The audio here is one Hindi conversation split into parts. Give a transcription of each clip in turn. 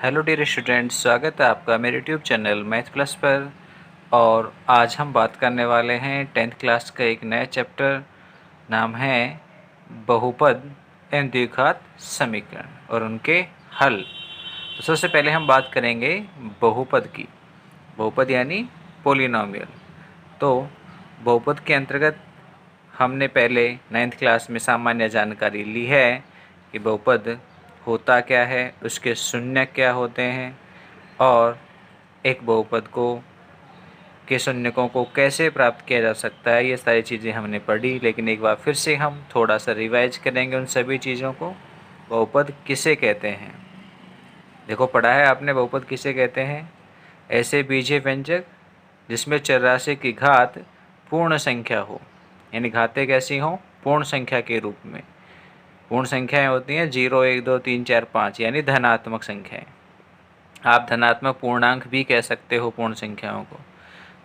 हेलो डियर स्टूडेंट्स, स्वागत है आपका मेरे यूट्यूब चैनल मैथ प्लस पर। और आज हम बात करने वाले हैं 10th क्लास का एक नया चैप्टर। नाम है बहुपद एवं द्विघात समीकरण और उनके हल। तो सबसे पहले हम बात करेंगे बहुपद की। बहुपद यानी पोलिनोमियल। तो बहुपद के अंतर्गत हमने पहले 9th क्लास में सामान्य जानकारी ली है कि बहुपद होता क्या है, उसके शून्य क्या होते हैं और एक बहुपद के शून्यकों को कैसे प्राप्त किया जा सकता है। ये सारी चीज़ें हमने पढ़ी, लेकिन एक बार फिर से हम थोड़ा सा रिवाइज करेंगे उन सभी चीज़ों को। बहुपद किसे कहते हैं? देखो, पढ़ा है आपने बहुपद किसे कहते हैं। ऐसे बीजीय व्यंजक जिसमें चरराशि की घात पूर्ण संख्या हो, यानी घातें कैसी हों? पूर्ण संख्या के रूप में। पूर्ण संख्याएं होती हैं 0, 1, 2, 3, 4, 5, यानी धनात्मक संख्याएं। आप धनात्मक पूर्णांक भी कह सकते हो पूर्ण संख्याओं को।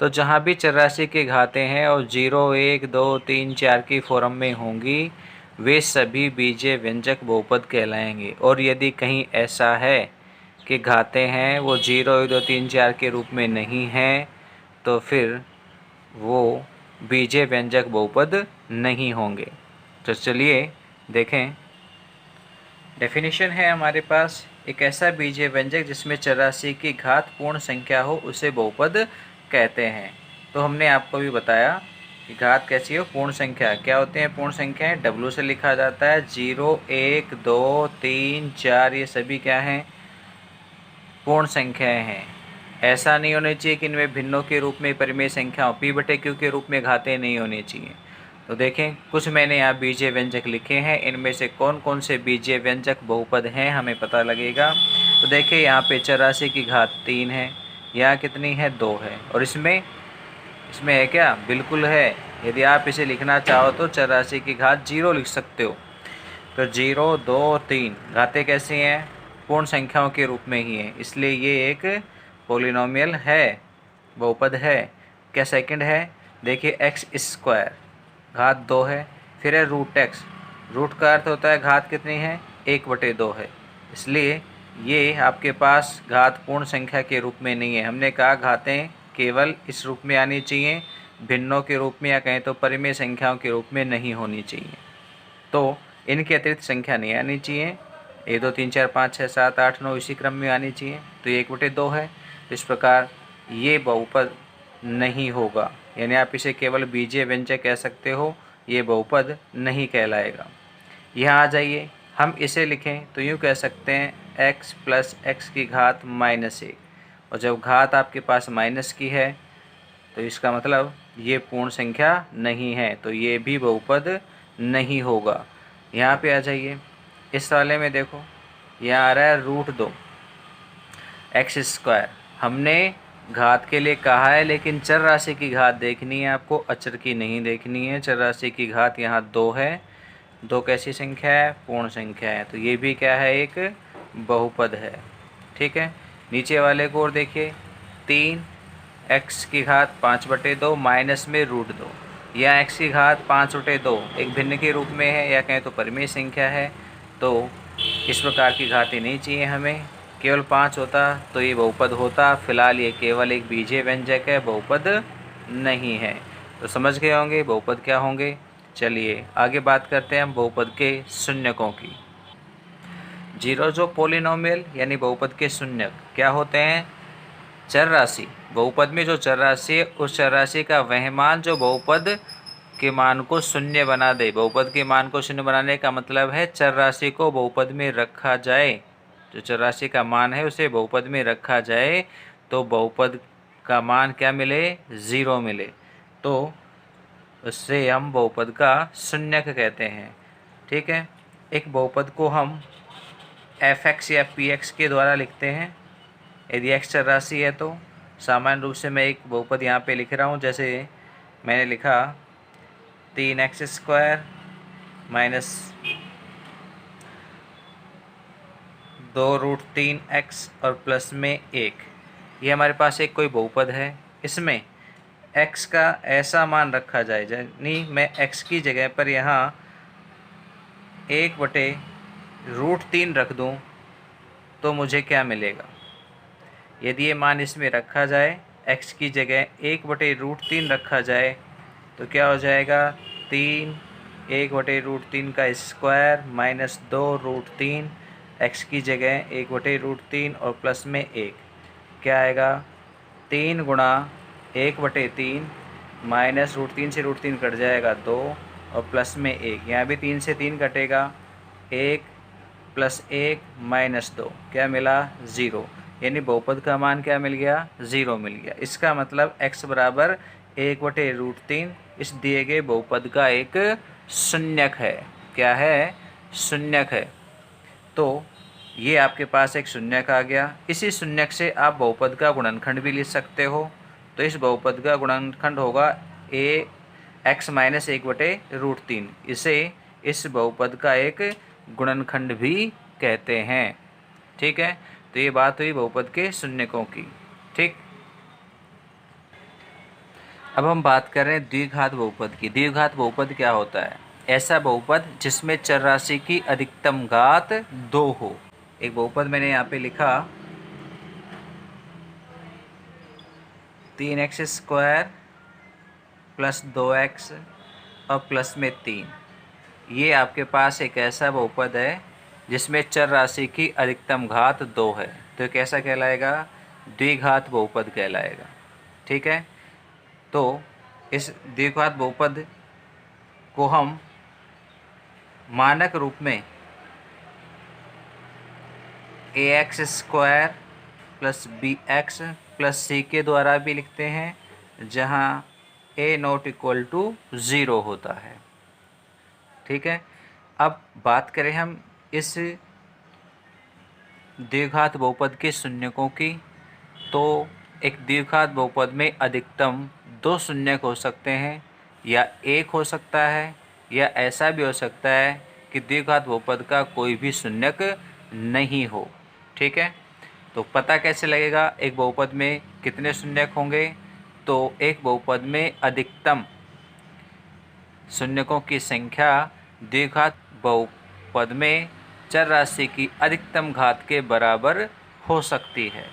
तो जहाँ भी चरराशि की घातें हैं और 0, 1, 2, 3, 4 की फॉर्म में होंगी, वे सभी बीजीय व्यंजक बहुपद कहलाएंगे। और यदि कहीं ऐसा है कि घातें हैं वो 0, 1, 2, 3, 4 के रूप में नहीं हैं, तो फिर वो बीजीय व्यंजक बहुपद नहीं होंगे। तो चलिए देखें। डेफिनेशन है हमारे पास, एक ऐसा बीजीय व्यंजक जिसमें चरराशि की घात पूर्ण संख्या हो उसे बहुपद कहते हैं। तो हमने आपको भी बताया कि घात कैसी हो? पूर्ण संख्या। क्या होते हैं पूर्ण संख्याएं? W से लिखा जाता है। 0, 1, 2, 3, 4 ये सभी क्या हैं? पूर्ण संख्याएं हैं। ऐसा नहीं होना चाहिए कि इनमें भिन्नों के रूप में परिमेय संख्या हो। P/Q के रूप में घातें नहीं होनी चाहिए। तो देखें, कुछ मैंने यहाँ बीजीय व्यंजक लिखे हैं, इनमें से कौन कौन से बीजीय व्यंजक बहुपद हैं हमें पता लगेगा। तो देखिए, यहाँ पे चरराशि की घात 3 है, यहाँ कितनी है? 2 है। और इसमें है क्या? बिल्कुल है। यदि आप इसे लिखना चाहो तो चरराशि की घात 0 लिख सकते हो। तो 0, 2, 3 घातें कैसी हैं? पूर्ण संख्याओं के रूप में ही है, इसलिए ये एक पोलिनोमियल है, बहुपद है। क्या सेकंड है? देखिए, x² घात 2 है। फिर है रूट x। रूट का अर्थ होता है घात कितनी है? 1/2 है। इसलिए ये आपके पास घात पूर्ण संख्या के रूप में नहीं है। हमने कहा घातें केवल इस रूप में आनी चाहिए, भिन्नों के रूप में या कहें तो परिमेय संख्याओं के रूप में नहीं होनी चाहिए। तो इनके अतिरिक्त संख्या नहीं आनी चाहिए। 1, 2, 3, 4, 5, 6, 7, 8, 9 इसी क्रम में आनी चाहिए। तो ये 1/2 है। इस प्रकार ये बहुपद नहीं होगा, यानी आप इसे केवल बीजीय व्यंजक कह सकते हो, ये बहुपद नहीं कहलाएगा। यहाँ आ जाइए, हम इसे लिखें तो यूँ कह सकते हैं x + x की घात -1। और जब घात आपके पास माइनस की है तो इसका मतलब ये पूर्ण संख्या नहीं है, तो ये भी बहुपद नहीं होगा। यहाँ पे आ जाइए, इस वाले में देखो, यहाँ आ रहा है √2 x²। हमने घात के लिए कहा है, लेकिन चर राशि की घात देखनी है आपको, अचर की नहीं देखनी है। चर राशि की घात यहाँ 2 है। 2 कैसी संख्या है? पूर्ण संख्या है। तो ये भी क्या है? एक बहुपद है। ठीक है। नीचे वाले को और देखिए, 3 x की घात 5/2 माइनस में √2, या x की घात 5/2 एक भिन्न के रूप में है या कहें तो परिमेय संख्या है। तो इस प्रकार की घातें नहीं चाहिए हमें। केवल 5 होता तो ये बहुपद होता। फिलहाल ये केवल एक बीजीय व्यंजक है, बहुपद नहीं है। तो समझ गए होंगे बहुपद क्या होंगे। चलिए आगे बात करते हैं हम बहुपद के शून्यकों की। 0 जो पोलिनोमियल यानी बहुपद के शून्यक क्या होते हैं? चर राशि। बहुपद में जो चर राशि है उस चर राशि का वह मान जो बहुपद के मान को शून्य बना दे। बहुपद के मान को शून्य बनाने का मतलब है चर राशि को बहुपद में रखा जाए। जो चर राशि का मान है उसे बहुपद में रखा जाए तो बहुपद का मान क्या मिले? 0 मिले। तो उससे हम बहुपद का शून्यक कहते हैं। ठीक है। एक बहुपद को हम f(x) या p(x) के द्वारा लिखते हैं। यदि x चर राशि है तो सामान्य रूप से मैं एक बहुपद यहाँ पे लिख रहा हूँ। जैसे मैंने लिखा 3x² माइनस 2√3x और प्लस में 1। ये हमारे पास एक कोई बहुपद है। इसमें x का ऐसा मान रखा जाए, यानी मैं x की जगह पर यहाँ 1/√3 रख दूँ तो मुझे क्या मिलेगा? यदि ये मान इसमें रखा जाए, x की जगह 1/√3 रखा जाए तो क्या हो जाएगा? 3 1/√3 का स्क्वायर माइनस 2√3, x की जगह 1/√3 और प्लस में 1, क्या आएगा? 3 गुणा 1/3 माइनस √3 से √3 कट जाएगा 2 और प्लस में 1, यहाँ भी 3 से 3 कटेगा 1 प्लस 1 माइनस 2, क्या मिला? 0। यानी बहुपद का मान क्या मिल गया? 0 मिल गया। इसका मतलब x बराबर 1/√3 इस दिए गए बहुपद का एक शून्यक है। क्या है? शून्यक है। तो ये आपके पास एक शून्यक आ गया। इसी शून्यक से आप बहुपद का गुणनखंड भी लिख सकते हो। तो इस बहुपद का गुणनखंड होगा x माइनस 1/√3। इसे इस बहुपद का एक गुणनखंड भी कहते हैं। ठीक है, तो ये बात हुई बहुपद के शून्यकों की। ठीक, अब हम बात कर रहे हैं द्विघात बहुपद की। द्विघात बहुपद क्या होता है? ऐसा बहुपद जिसमें चर राशि की अधिकतम घात 2 हो। एक बहुपद मैंने यहाँ पे लिखा 3x² प्लस 2x और प्लस में 3। ये आपके पास एक ऐसा बहुपद है जिसमें चर राशि की अधिकतम घात 2 है। तो कैसा कहलाएगा? द्विघात बहुपद कहलाएगा। ठीक है, तो इस द्विघात बहुपद को हम मानक रूप में ax² plus bx plus c के द्वारा भी लिखते हैं, जहाँ a ≠ 0 होता है। ठीक है, अब बात करें हम इस द्विघात बहुपद के शून्यकों की, तो एक द्विघात बहुपद में अधिकतम 2 शून्यक हो सकते हैं, या 1 हो सकता है, या ऐसा भी हो सकता है कि द्विघात बहुपद का कोई भी शून्यक नहीं हो। ठीक है, तो पता कैसे लगेगा एक बहुपद में कितने शून्यक होंगे? तो एक बहुपद में अधिकतम शून्यकों की संख्या द्विघात बहुपद में चर राशि की अधिकतम घात के बराबर हो सकती है।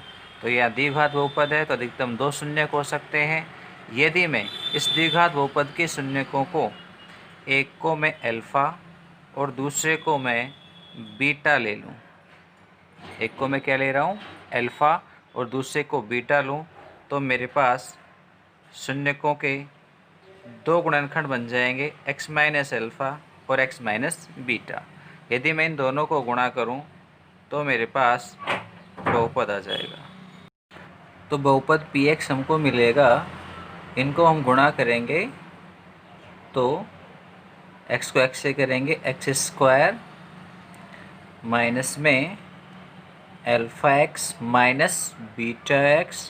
तो यह द्विघात बहुपद है तो अधिकतम 2 शून्यक हो सकते हैं। यदि मैं इस द्विघात बहुपद के शून्यकों को, एक को मैं अल्फ़ा और दूसरे को मैं बीटा ले लूँ, एक को मैं क्या ले रहा हूँ? अल्फ़ा और दूसरे को बीटा लूँ, तो मेरे पास शून्यकों के 2 गुणनखंड बन जाएंगे, x माइनस अल्फ़ा और x माइनस बीटा। यदि मैं इन दोनों को गुणा करूं तो मेरे पास बहुपद आ जाएगा। तो बहुपद px हमको मिलेगा। इनको हम गुणा करेंगे तो x को x से करेंगे, x² माइनस में alpha x minus beta x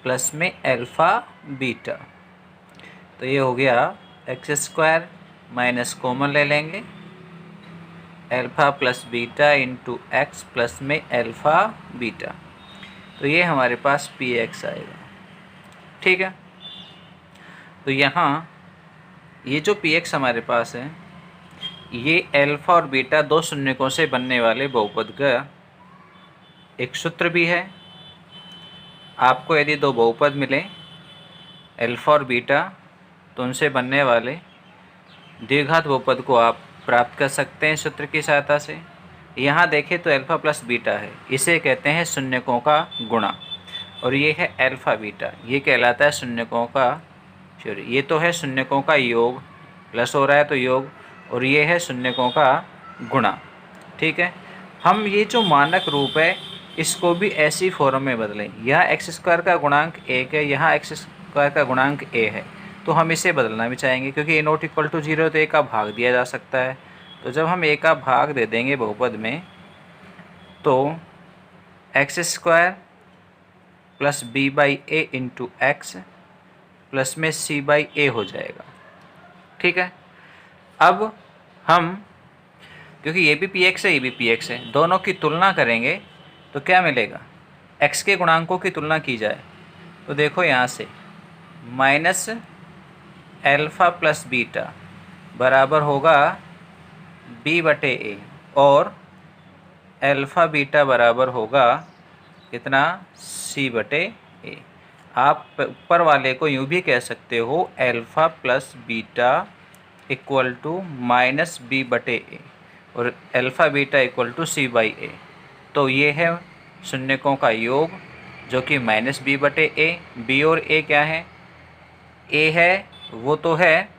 plus में अल्फ़ा बीटा। तो ये हो गया x² माइनस कॉमन ले लेंगे, alpha plus beta into x plus में अल्फ़ा बीटा। तो ये हमारे पास px आएगा। ठीक है, तो यहाँ ये जो px हमारे पास है, ये अल्फ़ा और बीटा 2 शून्यकों से बनने वाले बहुपद का एक सूत्र भी है। आपको यदि 2 बहुपद मिले अल्फ़ा और बीटा, तो उनसे बनने वाले द्विघात बहुपद को आप प्राप्त कर सकते हैं सूत्र की सहायता से। यहाँ देखें तो अल्फ़ा प्लस बीटा है, इसे कहते हैं शून्यकों का गुणा, और ये है अल्फ़ा बीटा, ये कहलाता है शून्यकों का, ये तो है शून्यकों का योग, प्लस हो रहा है तो योग, और ये है शून्यकों का गुणा। ठीक है, हम ये जो मानक रूप है इसको भी ऐसी फॉर्म में बदलें। यहाँ x² का गुणांक 1 है, यहाँ x² का गुणांक a है, तो हम इसे बदलना भी चाहेंगे क्योंकि a ≠ 0 तो a का भाग दिया जा सकता है। तो जब हम a का भाग दे देंगे बहुपद में, तो x² plus b/a into x plus में c/a हो जाएगा। ठीक है, अब हम, क्योंकि ये भी px है ये भी px है, दोनों की तुलना करेंगे तो क्या मिलेगा? x के गुणांकों की तुलना की जाए तो देखो यहाँ से माइनस अल्फ़ा प्लस बीटा बराबर होगा b/a, और अल्फ़ा बीटा बराबर होगा कितना, सी बटे ए। आप ऊपर वाले को यूँ भी कह सकते हो alpha plus beta equal to minus b बटे ए और alpha beta equal to c by a. तो ये है शून्यकों का योग जो कि माइनस बी बटे ए। बी और ए क्या है, ए है वो तो है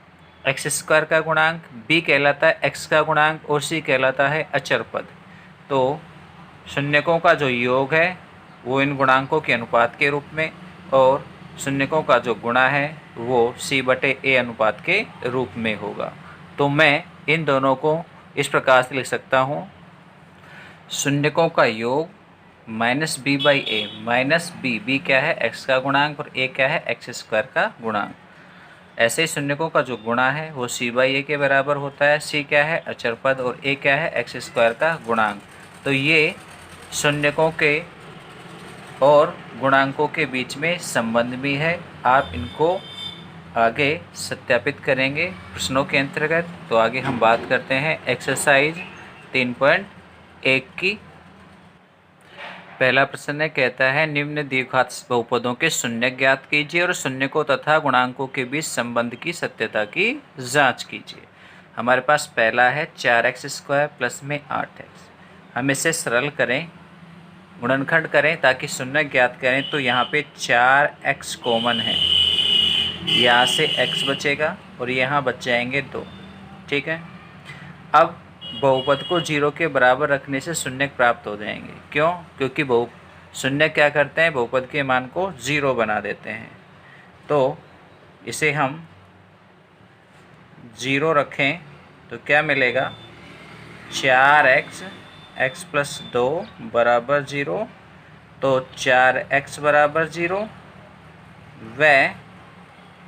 एक्स स्क्वायर का गुणांक, बी कहलाता है एक्स का गुणांक और सी कहलाता है अचर पद। तो शून्यकों का जो योग है वो इन गुणांकों के अनुपात के रूप में और शून्यकों का जो गुणा है वो सी बटे ए अनुपात के रूप में होगा। तो मैं इन दोनों को इस प्रकार से लिख सकता हूँ, शून्यकों का योग minus b by a, minus b क्या है एक्स का गुणांक और ए क्या है एक्स स्क्वायर का गुणांक। ऐसे ही शून्यकों का जो गुणा है वो सी बाई ए के बराबर होता है। सी क्या है अचर पद और ए क्या है एक्स स्क्वायर का गुणांक। तो ये शून्यकों के और गुणांकों के बीच में संबंध भी है। आप इनको आगे सत्यापित करेंगे प्रश्नों के अंतर्गत। तो आगे हम बात करते हैं एक्सरसाइज 3.1 की। पहला प्रश्न कहता है निम्न द्विघात बहुपदों के शून्य ज्ञात कीजिए और शून्यकों तथा गुणांकों के बीच संबंध की सत्यता की जांच कीजिए। हमारे पास पहला है 4x² प्लस में 8x। हम इसे सरल करें, गुणनखंड करें ताकि शून्य ज्ञात करें। तो यहाँ पे 4x कॉमन है, यहाँ से x बचेगा और यहाँ बच जाएंगे 2। ठीक है, अब बहुपद को 0 के बराबर रखने से शून्य प्राप्त हो जाएंगे। क्यों? क्योंकि शून्य क्या करते हैं, बहुपद के मान को 0 बना देते हैं। तो इसे हम 0 रखें तो क्या मिलेगा, 4x x प्लस 2 बराबर 0। तो 4x बराबर 0 व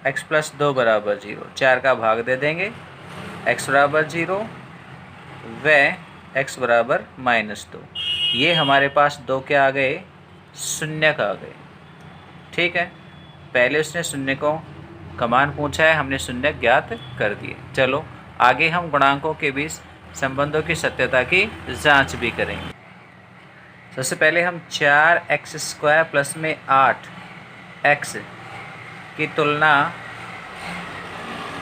x प्लस 2 बराबर 0। 4 का भाग दे देंगे, x बराबर 0 व x बराबर -2। ये हमारे पास 2 क्या आ गए, शून्य का आ गए। ठीक है, पहले उसने शून्य को का मान पूछा है, हमने शून्य ज्ञात कर दिए। चलो आगे हम गुणांकों के बीच संबंधों की सत्यता की जांच भी करेंगे। सबसे पहले हम 4x² प्लस में 8x की तुलना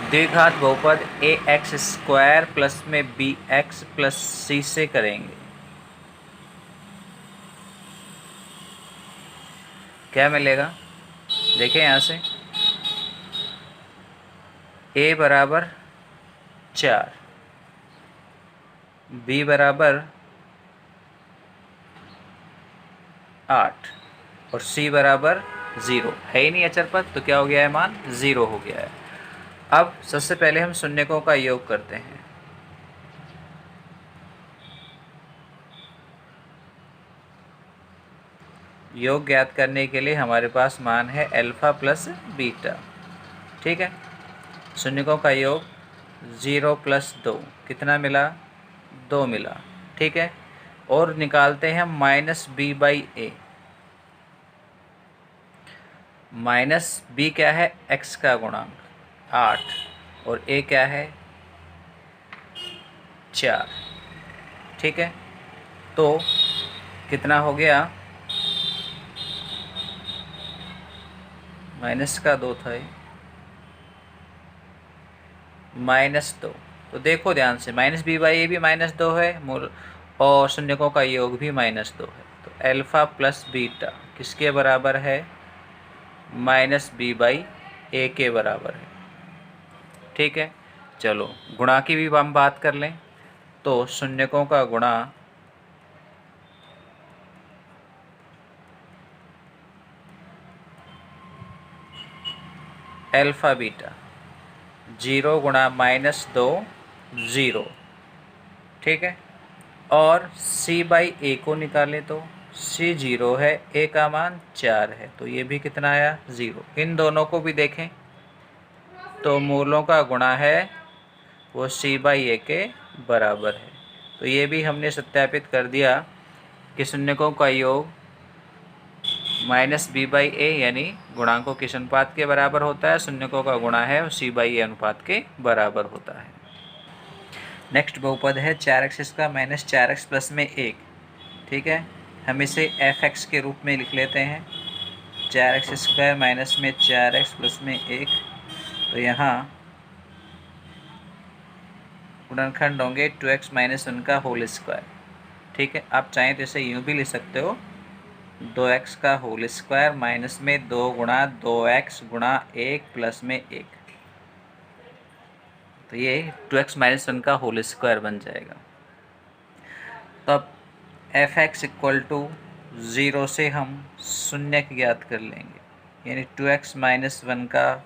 द्विघात बहुपद ax² प्लस में bx प्लस c से करेंगे। क्या मिलेगा, देखें यहाँ से a बराबर 4, b बराबर 8 और c बराबर 0 है ही नहीं अचर पद, तो क्या हो गया है, मान 0 हो गया है। अब सबसे पहले हम शून्यकों का योग करते हैं। योग ज्ञात करने के लिए हमारे पास मान है अल्फ़ा प्लस बीटा। ठीक है, शून्यकों का योग 0 प्लस 2 कितना मिला, 2 मिला। ठीक है, और निकालते हैं हम minus b by a. Minus b क्या है, एक्स का गुणांक 8 और ए क्या है 4। ठीक है, तो कितना हो गया, माइनस का 2 था, -2। तो देखो ध्यान से, माइनस बी बाई ए भी -2 है मूल और शून्यकों का योग भी -2 है। तो अल्फ़ा प्लस बीटा किसके बराबर है, -b बाई ए के बराबर है। ठीक है, चलो गुणा की भी हम बात कर लें। तो शून्यकों का गुणा अल्फ़ा बीटा 0 गुणा -2 0। ठीक है, और c बाई ए को निकालें तो c 0 है, a का मान 4 है, तो ये भी कितना आया, 0। इन दोनों को भी देखें तो मूलों का गुणा है वो c बाई ए के बराबर है। तो ये भी हमने सत्यापित कर दिया कि शून्यकों का योग -b बाई ए यानी गुणांकों के अनुपात के बराबर होता है। शून्यकों का गुणा है वो c बाई ए अनुपात के बराबर होता है। नेक्स्ट बहुपद है 4x² - 4x प्लस में 1। ठीक है, हम इसे एफ एक्स के रूप में लिख लेते हैं। 4x² माइनस में 4x प्लस में 1, तो यहाँ गुणनखंड होंगे 2x माइनस 1 का होल स्क्वायर। ठीक है, आप चाहें तो इसे यूँ भी लिख सकते हो, 2x का होल स्क्वायर माइनस में 2 गुणा 2x गुणा 1 प्लस में 1, तो ये 2x माइनस 1 का होल स्क्वायर बन जाएगा। तब एफ एक्स इक्वल टू 0 से हम शून्य ज्ञात कर लेंगे, यानी 2x माइनस 1 का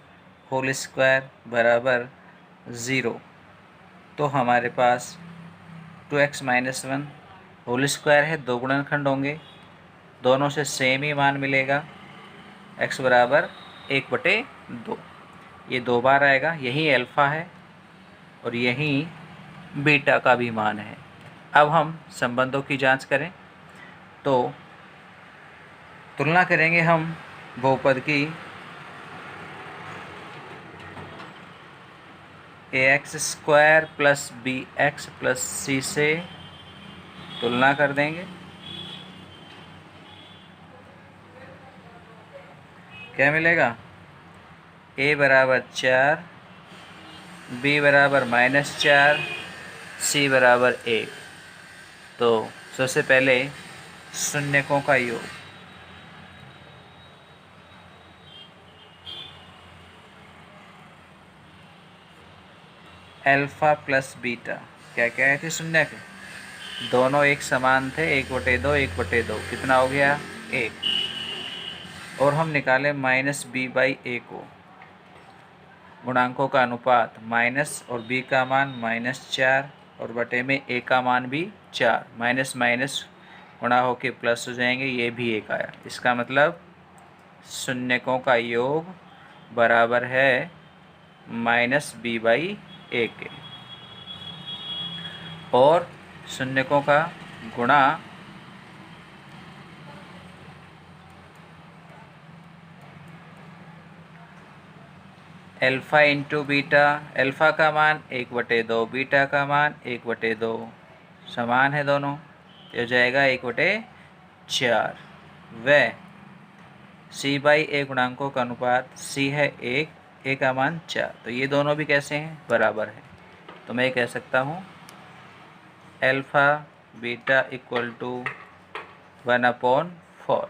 होल स्क्वायर बराबर 0। तो हमारे पास 2x माइनस 1 होल स्क्वायर है, दो गुणनखंड होंगे, दोनों से सेम ही मान मिलेगा, x बराबर 1/2। ये 2 बार आएगा, यही अल्फ़ा है और यही बीटा का भी मान है। अब हम संबंधों की जांच करें तो तुलना करेंगे हम बहुपद की ax² plus bx plus c से तुलना कर देंगे। क्या मिलेगा? a बराबर 4, b बराबर -4, c बराबर 1। तो सबसे पहले शून्यकों का योग, अल्फ़ा प्लस बीटा, क्या क्या थे शून्यक? दोनों एक समान थे, 1/2 1/2, कितना हो गया? 1। और हम निकालें -b/a को, गुणांकों का अनुपात माइनस और b का मान -4 और बटे में a का मान भी 4, माइनस माइनस गुणा होके प्लस हो जाएंगे, ये भी 1 आया। इसका मतलब शून्यकों का योग बराबर है -b/a के, और शून्यकों का गुणा अल्फ़ा इंटू बीटा, अल्फ़ा का मान 1/2, बीटा का मान 1/2, समान है दोनों, तो हो जाएगा 1/4। व c/a गुणांकों का अनुपात, c है 1, a का मान 4, तो ये दोनों भी कैसे हैं? बराबर है। तो मैं कह सकता हूँ अल्फ़ा बीटा इक्वल टू 1/4।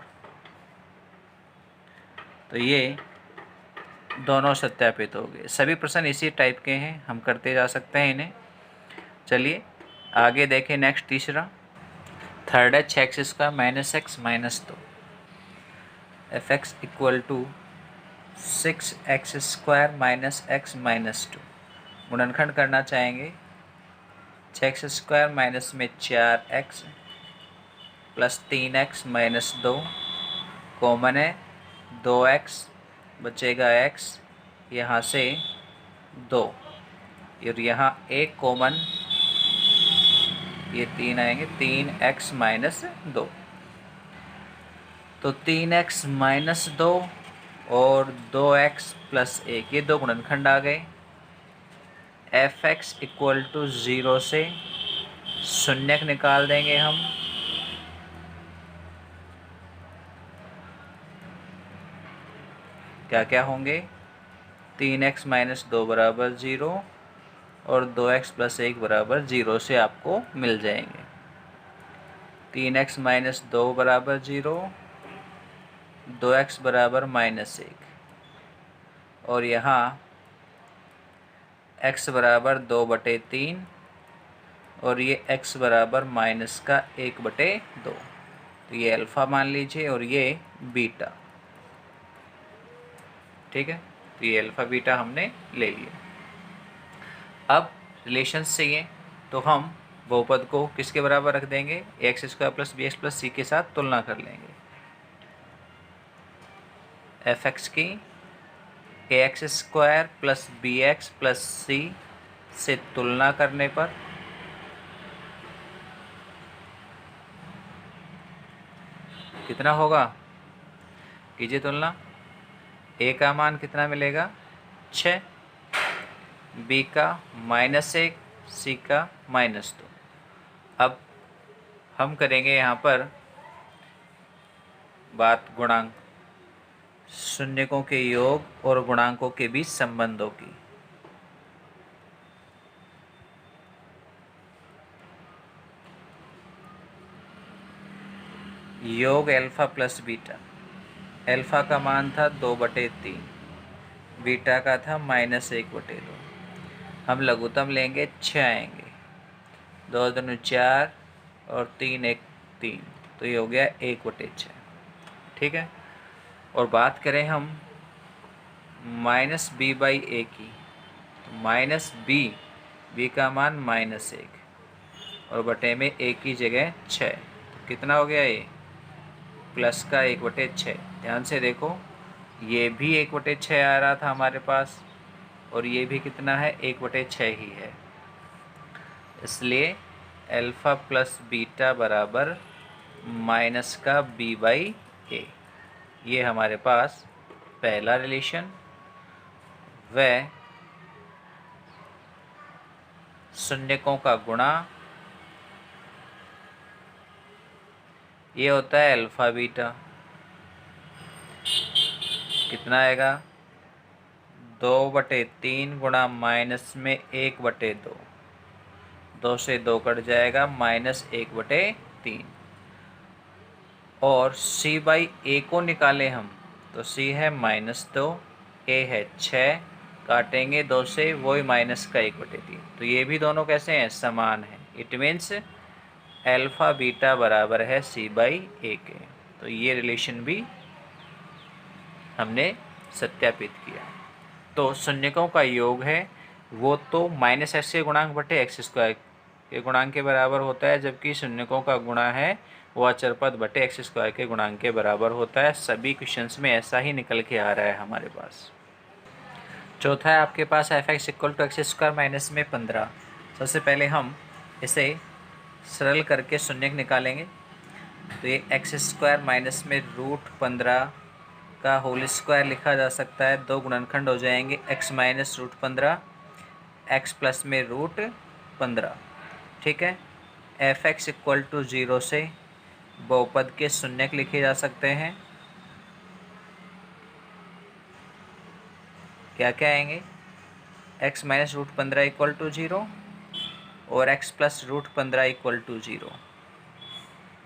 तो ये दोनों सत्यापित हो गए। सभी प्रश्न इसी टाइप के हैं, हम करते जा सकते हैं इन्हें। चलिए आगे देखें। नेक्स्ट तीसरा, थर्ड है 6x² minus x minus 2, f x equal to 6x² minus x minus 2। गुणनखंड करना चाहेंगे, 6x² माइनस में 4x plus 3x minus 2, common है 2x, बचेगा x, यहाँ से 2, और यहाँ एक कॉमन, ये 3 आएंगे, 3x माइनस 2। तो 3x माइनस 2 और 2x प्लस 1, ये दो गुणनखंड आ गए। एफ एक्स इक्वल टू 0 से शून्यक निकाल देंगे हम, क्या क्या होंगे? 3x माइनस 2 बराबर 0 और 2x प्लस 1 बराबर 0 से आपको मिल जाएंगे। 3x माइनस 2 बराबर 0, 2x बराबर -1, और यहाँ x बराबर 2/3 और ये x बराबर -1/2। तो ये अल्फ़ा मान लीजिए और ये बीटा। ठीक है, तो ये अल्फ़ा बीटा हमने ले लिया। अब रिलेशंस चाहिए, तो हम बहुपद को किसके बराबर रख देंगे? ax² plus bx plus c के साथ तुलना कर लेंगे। एफ एक्स की ax² plus bx plus c से तुलना करने पर कितना होगा? कीजिए तुलना। a का मान कितना मिलेगा? 6, b का -1, c का -2। अब हम करेंगे यहाँ पर बात गुणांक, शून्यकों के योग और गुणांकों के बीच संबंधों की। योग अल्फा प्लस बीटा। अल्फा का मान था 2/3, बीटा का था -1/2। हम लघुत्तम लेंगे 6 आएंगे, 2 दूनी 4 और 3 1 3, तो ये हो गया 1/6। ठीक है। और बात करें हम -b/a की, तो -b का मान -1 और बटे में a की जगह 6, तो कितना हो गया ये प्लस का 1/6। ध्यान से देखो, ये भी 1/6 आ रहा था हमारे पास और ये भी कितना है 1/6 ही है, इसलिए अल्फा प्लस बीटा बराबर माइनस का b/a। ये हमारे पास पहला रिलेशन। वह शून्यकों का गुणा, ये होता है अल्फा बीटा। कितना आएगा 2/3 गुणा माइनस में 1/2, 2 से 2 कट जाएगा -1/3। और c/a को निकालें हम, तो c है -2, a है 6, काटेंगे 2 से, वही माइनस का 1/3। तो ये भी दोनों कैसे हैं, समान हैं। इट मीन्स अल्फा बीटा बराबर है c/a के। तो ये रिलेशन भी हमने सत्यापित किया। तो शून्यकों का योग है वो तो -x के गुणांक बटे x² के गुणांक के बराबर होता है, जबकि शून्यकों का गुणा है वो अचर पद बटे x² के गुणांक के बराबर होता है। सभी क्वेश्चंस में ऐसा ही निकल के आ रहा है हमारे पास। चौथा है आपके पास f(x) = x² माइनस में 15। सबसे पहले हम इसे सरल करके शून्यक निकालेंगे, तो ये x² माइनस में √15 का होल स्क्वायर लिखा जा सकता है। 2 गुणनखंड हो जाएंगे, x माइनस √15, x प्लस में √15। ठीक है। f(x) = 0 से बहुपद के शून्यक लिखे जा सकते हैं। क्या क्या आएंगे, x माइनस √15 = 0 और x प्लस √15 = 0।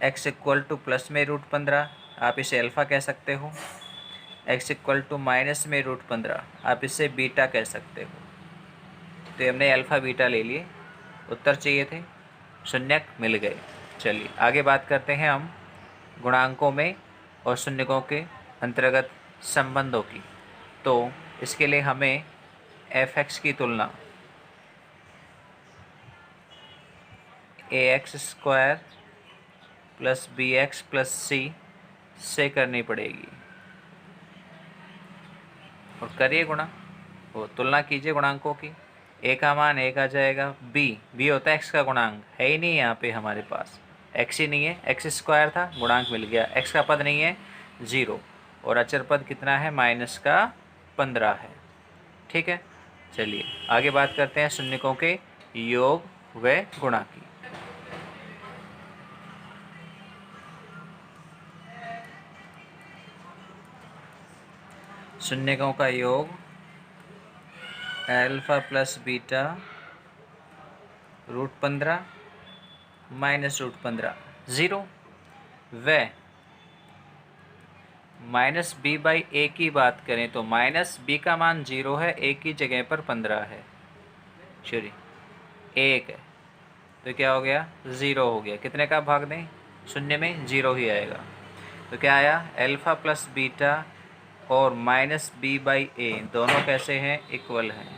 x = प्लस में √15, आप इसे अल्फ़ा कह सकते हो। x = माइनस में √15, आप इसे बीटा कह सकते हो। तो हमने अल्फ़ा बीटा ले लिए, उत्तर चाहिए थे, शून्यक मिल गए। चलिए आगे बात करते हैं हम गुणांकों में और शून्यकों के अंतर्गत संबंधों की। तो इसके लिए हमें f(x) की तुलना ax² + bx + c से करनी पड़ेगी। और करिए गुणा, वो तुलना कीजिए गुणांकों की। a का मान 1 आ जाएगा, b होता है x का गुणांक, है ही नहीं यहाँ पे हमारे पास, x ही नहीं है, x² था, गुणांक मिल गया। x का पद नहीं है 0 और अचर पद कितना है -15 है। ठीक है। चलिए आगे बात करते हैं शून्यकों के योग व गुणा की। शून्यकों का योग अल्फा प्लस बीटा √15 माइनस √15 0। व -b/a की बात करें तो -b का मान 0 है, a की जगह पर 15 है, सॉरी 1 है, तो क्या हो गया 0 हो गया। कितने का भाग दें, शून्य में 0 ही आएगा। तो क्या आया, अल्फ़ा प्लस बीटा और -b/a दोनों कैसे हैं, इक्वल हैं।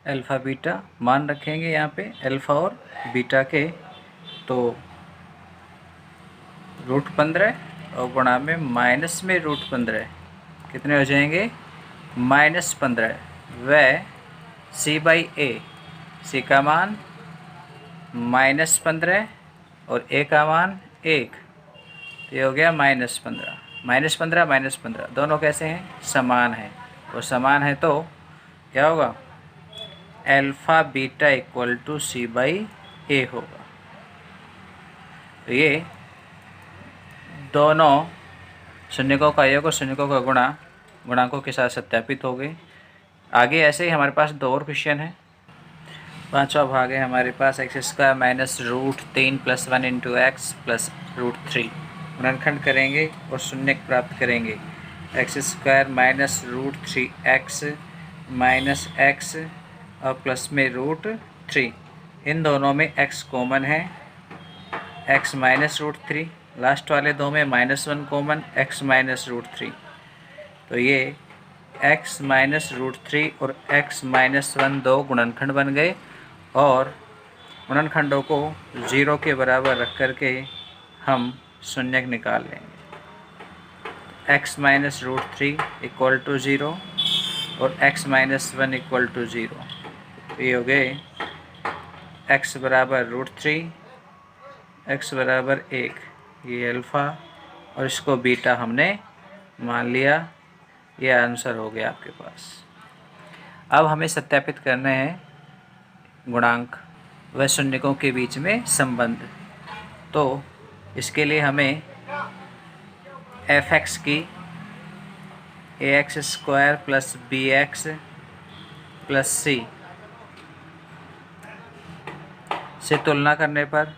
अल्फ़ा बीटा मान रखेंगे यहाँ पे अल्फ़ा और बीटा के, तो √15 और गुणा में माइनस में √15 कितने हो जाएंगे -15। व c/a, c का मान -15 और a का मान 1, तो ये हो गया -15। -15 दोनों कैसे हैं, समान है। और समान है तो क्या होगा, अल्फ़ा बीटा = c/a। ए होगा। तो ये दोनों शून्यकों का योग और शून्यकों का गुणा गुणांकों के साथ सत्यापित हो गए। आगे ऐसे ही हमारे पास दो और क्वेश्चन है। पांचवा भाग है हमारे पास x² माइनस √3 + 1 × x प्लस √3। गुणनखंड करेंगे और शून्य प्राप्त करेंगे। x² minus √3x minus x और प्लस में √3। इन दोनों में x कॉमन है, x माइनस √3। लास्ट वाले दो में -1 कॉमन, x माइनस √3। तो ये x माइनस √3 और x माइनस 1 दो गुणनखंड बन गए और गुणनखंडों को 0 के बराबर रख करके हम शून्यक निकाल लेंगे। x माइनस √3 इक्वल टू 0 और x माइनस 1 इक्वल टू 0। ये हो गए x बराबर √3, x बराबर 1, ये अल्फ़ा और इसको बीटा हमने मान लिया। ये आंसर हो गया आपके पास। अब हमें सत्यापित करने हैं गुणांक व शून्यकों के बीच में संबंध। तो इसके लिए हमें f(x) की ax² + bx + c से तुलना करने पर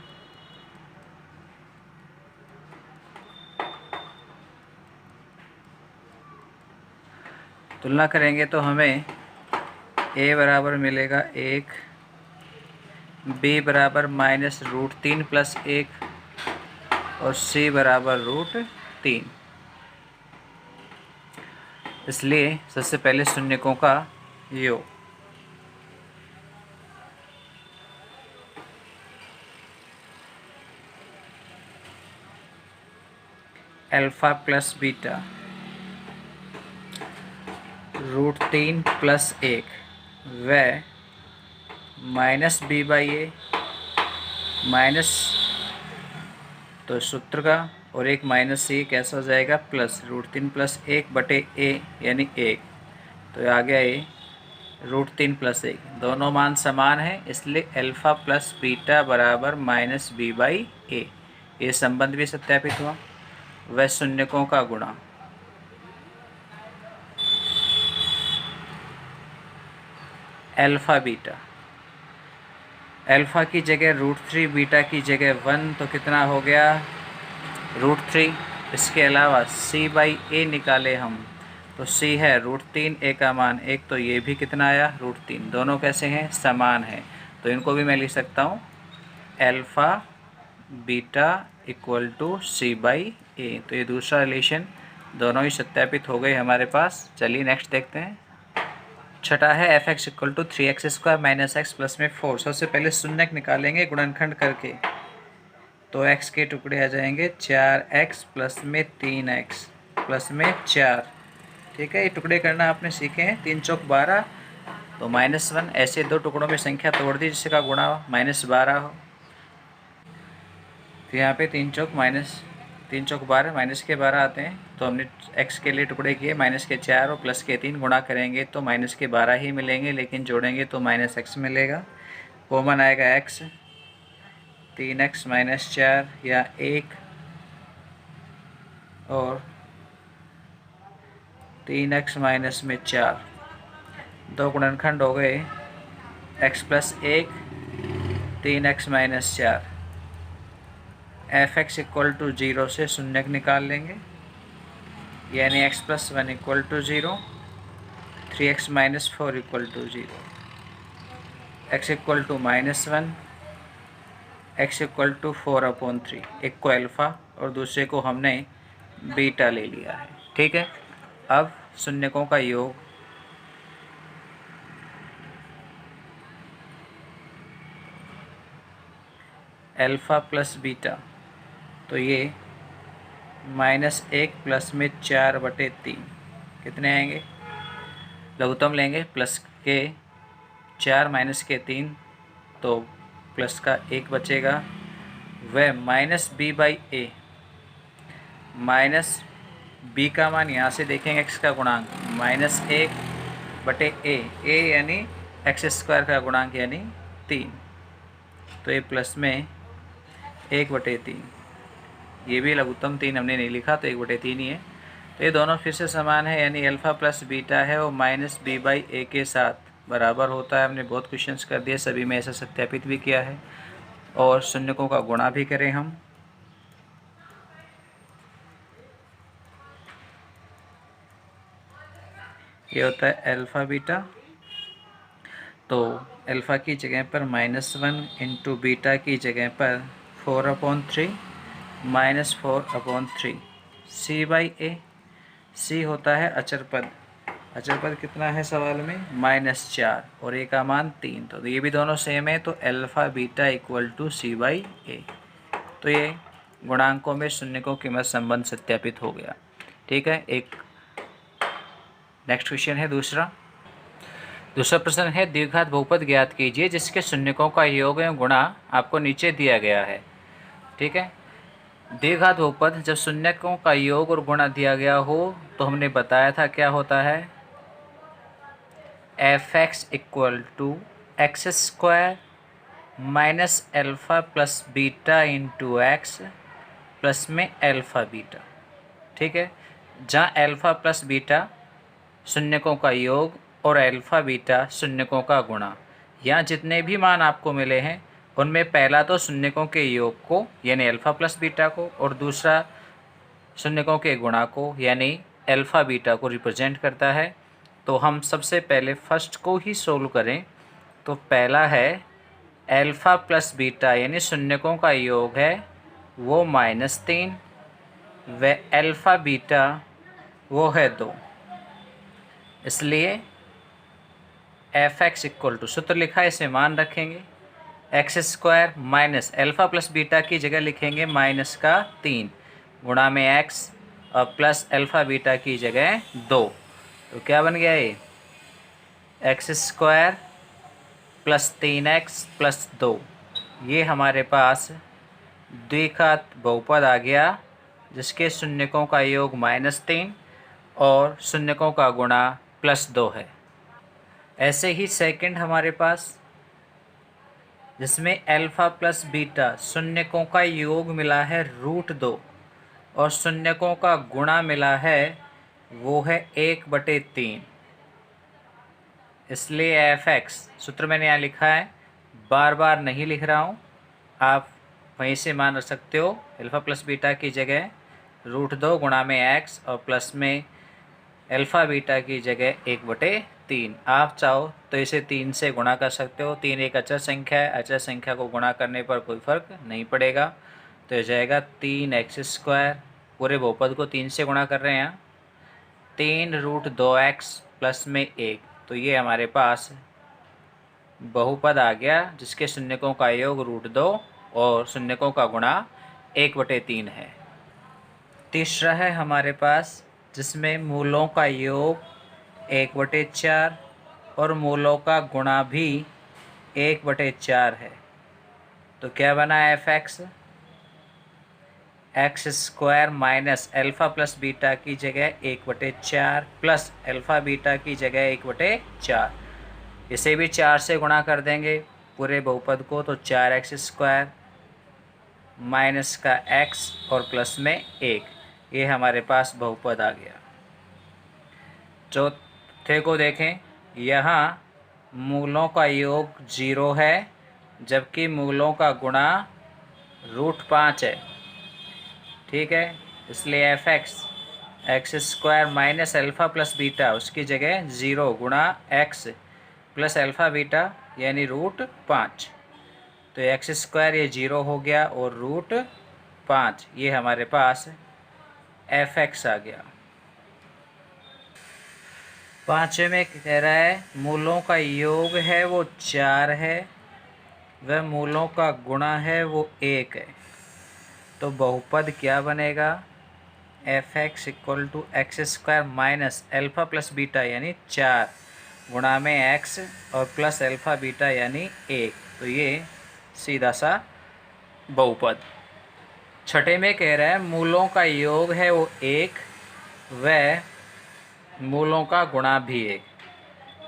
तुलना करेंगे तो हमें a बराबर मिलेगा 1, b बराबर -√3 + 1 और c बराबर √3। इसलिए सबसे पहले शून्यकों का योग। अल्फ़ा प्लस बीटा √3 + 1 व -b/a माइनस तो सूत्र का और एक -c कैसा हो जाएगा प्लस √3 + 1 बटे a यानी 1। तो आ गया a √3 + 1। दोनों मान समान हैं इसलिए अल्फ़ा प्लस बीटा बराबर -b/a। ये संबंध भी सत्यापित हुआ। वह शून्यकों का गुणा अल्फ़ा बीटा, अल्फ़ा की जगह √3 बीटा की जगह 1 तो कितना हो गया √3। इसके अलावा c/a निकाले हम तो c है √3, a का मान 1 तो ये भी कितना आया √3। दोनों कैसे हैं समान हैं तो इनको भी मैं लिख सकता हूँ alpha beta equal to c/a। तो ये दूसरा रिलेशन दोनों ही सत्यापित हो गए हमारे पास। चलिए नेक्स्ट देखते हैं। छठा है f(x) = 3x² - x प्लस में 4। सबसे पहले शून्यक निकालेंगे गुणनखंड करके तो x के टुकड़े आ जाएंगे 4x प्लस में 3x प्लस में 4। ठीक है, ये टुकड़े करना आपने सीखे हैं। 3 चौक 12 तो -1। ऐसे दो टुकड़ों में संख्या तोड़ दी जिसका गुणा -12 हो। तो यहाँ पे 3 चौक 12 माइनस के 12 आते हैं तो हमने x के लिए टुकड़े किए -4 और प्लस के 3 गुणा करेंगे तो -12 ही मिलेंगे, लेकिन जोड़ेंगे तो -x मिलेगा। कॉमन आएगा x, 3x - 4 या 1 और 3x - 4 दो गुणनखंड हो गए x + 1 3x - 4। f(x) = 0 से शून्यक निकाल लेंगे यानी x + 1 = 0, 3x - 4 = 0। x = -1, x = 4/3। एक को अल्फ़ा और दूसरे को हमने बीटा ले लिया है। ठीक है, अब शून्यकों का योग अल्फ़ा प्लस बीटा तो ये -1 प्लस में 4/3 कितने आएंगे। लघुत्तम लेंगे प्लस के 4 माइनस के 3 तो प्लस का 1 बचेगा। वह -b/a माइनस b का मान यहाँ से देखेंगे x का गुणांक -1/a, a यानी x² का गुणांक यानी 3। तो ये प्लस में 1/3, ये भी लघुत्तम 3 हमने नहीं लिखा तो 1/3 ही है। तो ये दोनों फिर से समान है, यानी अल्फ़ा प्लस बीटा है वो -b/a के साथ बराबर होता है। हमने बहुत क्वेश्चंस कर दिए, सभी में ऐसा सत्यापित भी किया है और शून्यकों का गुणा भी करें हम। ये होता है अल्फ़ा बीटा, तो अल्फ़ा की जगह पर -1 इंटू बीटा की जगह पर 4/3 -4/3 c/a। c होता है अचर पद, अचर पद कितना है सवाल में -4 और a का मान 3, तो ये भी दोनों सेम है, तो alpha beta equal to c/a। तो ये गुणांकों में शून्यकों के मध्य संबंध सत्यापित हो गया। ठीक है, एक नेक्स्ट क्वेश्चन है दूसरा प्रश्न है, द्विघात बहुपद ज्ञात कीजिए जिसके शून्यकों का योग एवं गुणा आपको नीचे दिया गया है। ठीक है, द्विघात बहुपद जब शून्यकों का योग और गुणा दिया गया हो तो हमने बताया था क्या होता है, f(x) equal to x² minus alpha plus beta into x plus में अल्फ़ा बीटा। ठीक है, जहाँ अल्फ़ा प्लस बीटा शून्यकों का योग और अल्फ़ा बीटा शून्यकों का गुणा, यहाँ जितने भी मान आपको मिले हैं उनमें पहला तो शून्यकों के योग को यानी अल्फ़ा प्लस बीटा को और दूसरा शून्यकों के गुणा को यानी अल्फ़ा बीटा को रिप्रेजेंट करता है। तो हम सबसे पहले फर्स्ट को ही सोल्व करें, तो पहला है अल्फ़ा प्लस बीटा यानी शून्यकों का योग है वो -3 व अल्फ़ा बीटा वो है 2, इसलिए f(x) इक्वल टू सूत्र लिखा है, इसे मान रखेंगे x² minus alpha plus beta की जगह लिखेंगे -3 गुणा में x और प्लस अल्फ़ा बीटा की जगह 2, तो क्या बन गया ये x² प्लस 3x प्लस 2। ये हमारे पास द्विघात बहुपद आ गया जिसके शून्यकों का योग -3 और शून्यकों का गुणा +2 है। ऐसे ही सेकंड हमारे पास जिसमें अल्फ़ा प्लस बीटा शून्यकों का योग मिला है √2 और शून्यकों का गुणा मिला है वो है 1/3, इसलिए f(x) सूत्र मैंने यहाँ लिखा है, बार बार नहीं लिख रहा हूँ, आप वहीं से मान रख सकते हो। अल्फ़ा प्लस बीटा की जगह √2 गुणा में x और प्लस में अल्फ़ा बीटा की जगह 1/3। आप चाहो तो इसे 3 से गुणा कर सकते हो, 3 एक अचर संख्या है, अचर संख्या को गुणा करने पर कोई फ़र्क नहीं पड़ेगा, तो यह जाएगा 3x², पूरे बहुपद को 3 से गुणा कर रहे हैं यहाँ, 3√2x प्लस में 1, तो ये हमारे पास बहुपद आ गया जिसके शून्यकों का योग √2 और शून्यकों का गुणा 1/3 है। तीसरा है हमारे पास जिसमें मूलों का योग 1/4 और मूलों का गुणा भी 1/4 है, तो क्या बना f(x) x² minus alpha plus beta की जगह 1/4 प्लस अल्फ़ा बीटा की जगह 1/4, इसे भी 4 से गुणा कर देंगे पूरे बहुपद को, तो 4x² माइनस का x और प्लस में 1, ये हमारे पास बहुपद आ गया। चौथे को देखें, यहाँ मूलों का योग 0 है जबकि मूलों का गुणा √5 है। ठीक है, इसलिए f(x) x² minus alpha plus beta उसकी जगह 0 गुणा x प्लस अल्फ़ा बीटा यानी √5, तो x² ये 0 हो गया और √5 ये हमारे पास f(x) आ गया। पाँचवें में कह रहा है मूलों का योग है वो 4 है व मूलों का गुणा है वो 1 है, तो बहुपद क्या बनेगा, f(x) equal to x² minus alpha plus beta यानी 4 गुणा में x और प्लस अल्फ़ा बीटा यानी 1, तो ये सीधा सा बहुपद। छठे में कह रहा है मूलों का योग है वो 1 व मूलों का गुणा भी 1,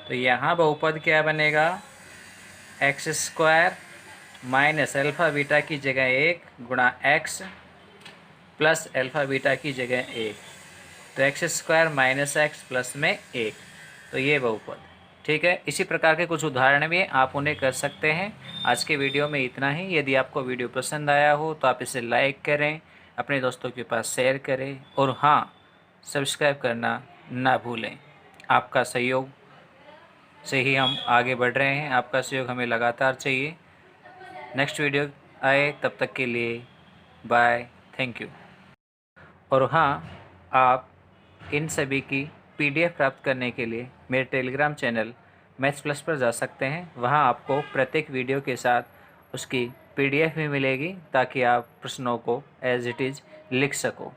तो यहाँ बहुपद क्या बनेगा, x² माइनस अल्फ़ा बीटा की जगह 1 गुणा x प्लस अल्फ़ा बीटा की जगह 1, तो x square minus x plus में 1, तो ये बहुपद। ठीक है, इसी प्रकार के कुछ उदाहरण भी आप उन्हें कर सकते हैं। आज के वीडियो में इतना ही। यदि आपको वीडियो पसंद आया हो तो आप इसे लाइक करें, अपने दोस्तों के पास शेयर करें और हाँ, सब्सक्राइब करना ना भूलें। आपका सहयोग से ही हम आगे बढ़ रहे हैं, आपका सहयोग हमें लगातार चाहिए। नेक्स्ट वीडियो आए तब तक के लिए बाय, थैंक यू। और हाँ, आप इन सभी की पीडीएफ प्राप्त करने के लिए मेरे टेलीग्राम चैनल मैथ्स प्लस पर जा सकते हैं। वहाँ आपको प्रत्येक वीडियो के साथ उसकी पीडीएफ भी मिलेगी ताकि आप प्रश्नों को एज इट इज़ लिख सको।